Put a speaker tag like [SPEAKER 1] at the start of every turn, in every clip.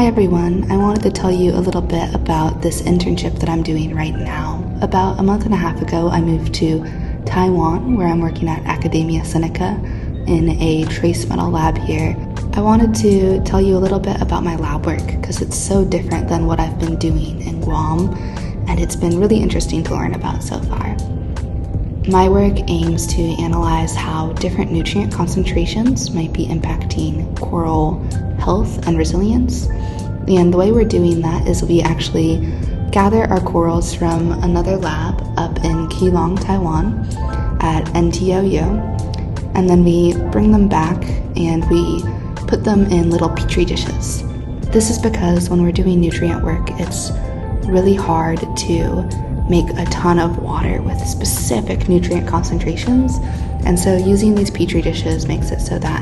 [SPEAKER 1] Hi everyone, I wanted to tell you a little bit about this internship that I'm doing right now. About a month and a half ago, I moved to Taiwan, where I'm working at Academia Sinica in a trace metal lab here. I wanted to tell you a little bit about my lab work because it's so different than what I've been doing in Guam, and it's been really interesting to learn about so far. My work aims to analyze how different nutrient concentrations might be impacting coral health and resilience. And the way we're doing that is we actually gather our corals from another lab up in Keelung, Taiwan at NTOU, and then we bring them back and we put them in little petri dishes. This is because when we're doing nutrient work, it's really hard to make a ton of water with specific nutrient concentrations, and so using these petri dishes makes it so that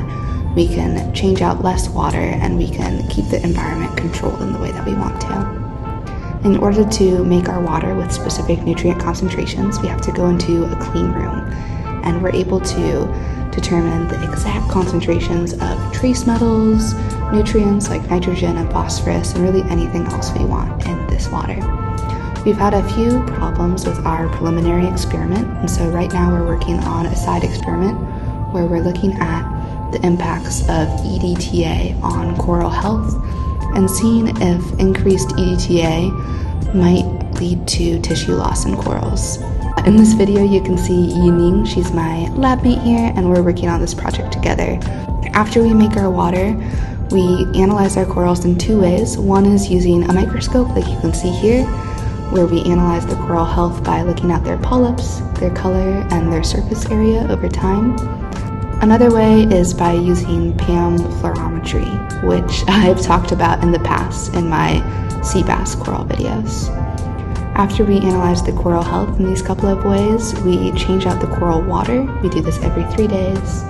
[SPEAKER 1] we can change out less water and we can keep the environment controlled in the way that we want to. In order to make our water with specific nutrient concentrations, we have to go into a clean room, and we're able to determine the exact concentrations of trace metals, nutrients like nitrogen and phosphorus, and really anything else we want in this water. We've had a few problems with our preliminary experiment, and so right now we're working on a side experiment where we're looking at the impacts of EDTA on coral health and seeing if increased EDTA might lead to tissue loss in corals. In this video you can see Yining, she's my lab mate here, and we're working on this project together. After we make our water, we analyze our corals in two ways. One is using a microscope like you can see here, where we analyze the coral health by looking at their polyps, their color, and their surface area over time. Another way is by using PAM fluorometry, which I've talked about in the past in my sea bass coral videos. After we analyze the coral health in these couple of ways, we change out the coral water. We do this every 3 days.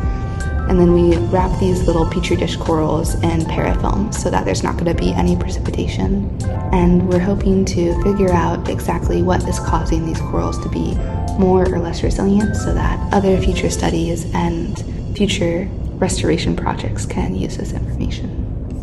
[SPEAKER 1] And then we wrap these little petri dish corals in parafilm so that there's not going to be any precipitation. And we're hoping to figure out exactly what is causing these corals to be more or less resilient so that other future studies and future restoration projects can use this information.